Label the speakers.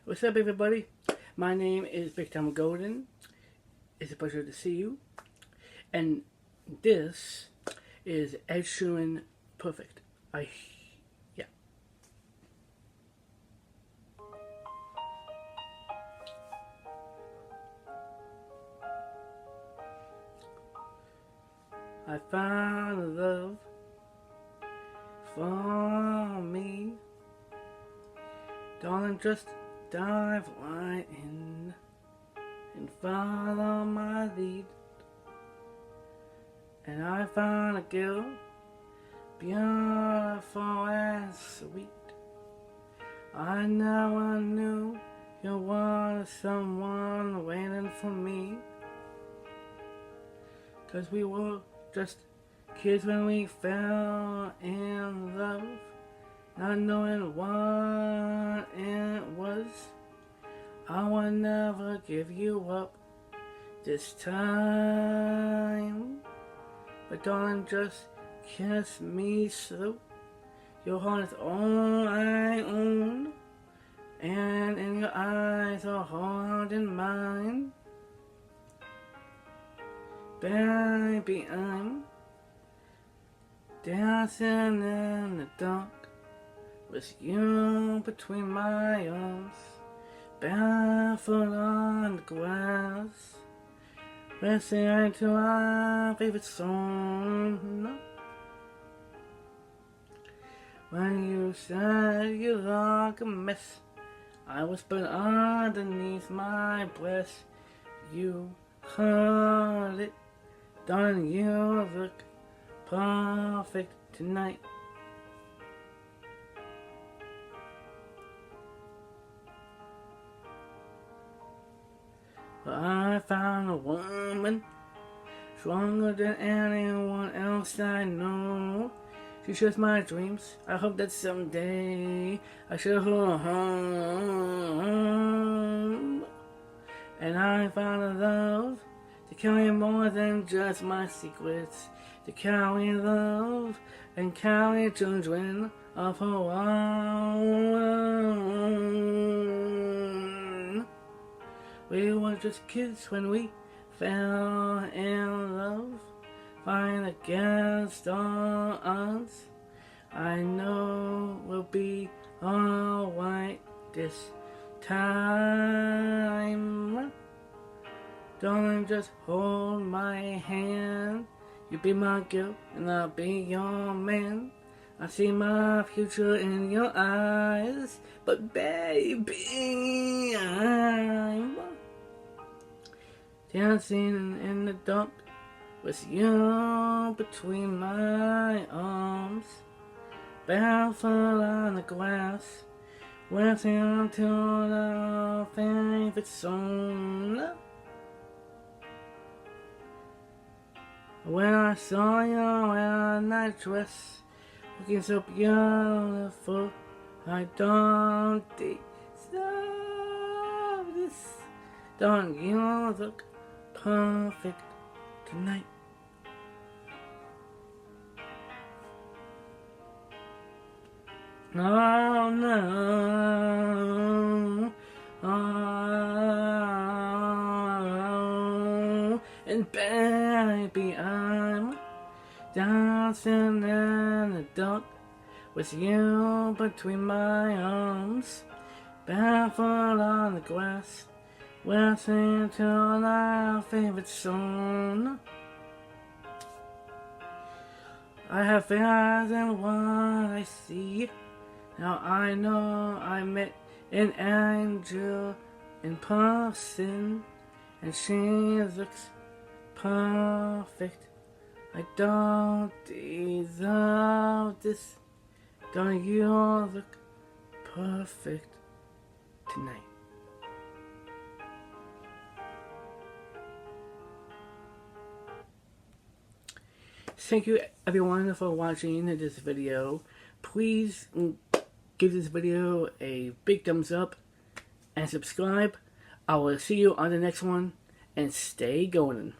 Speaker 1: What's up, everybody? My name is Bigtimegolden. It's a pleasure to see you. And this is Ed Sheeran Perfect. Yeah. I found a love for me. Darling, just dive right in and follow my lead. And I found a girl, beautiful and sweet. I never knew you were someone waiting for me. 'Cause we were just kids when we fell in love, not knowing what it was. I will never give you up this time. But darling, just kiss me slow. Your heart is all I own, and in your eyes are holding mine. Baby, I'm dancing in the dark with you between my arms, barefoot on the grass, listening to our favorite song. When you said you look a mess, I whispered underneath my breath. You heard it, darling, you look perfect tonight. I found a woman stronger than anyone else I know. She shares my dreams. I hope that someday I share her home. And I found a love to carry more than just my secrets, to carry love and carry children of her own. We were just kids when we fell in love, fighting against all odds. I know we'll be alright this time. Darling, just hold my hand. You be my girl and I'll be your man. I see my future in your eyes, but baby, I'm dancing in the dark with you between my arms, barefoot on the grass, listening to our favorite song. When I saw you wearing that dress, looking so beautiful, I don't deserve this. Don't you look perfect tonight? Oh no, oh, and baby, I'm dancing in the dark with you between my arms, barefoot on the grass, listening to our favorite song. I have fears in what I see. Now I know I met an angel in person, and she looks perfect. I don't deserve this. Don't you look perfect tonight? Thank you everyone for watching this video. Please give this video a big thumbs up and subscribe. I will see you on the next one, and stay golden.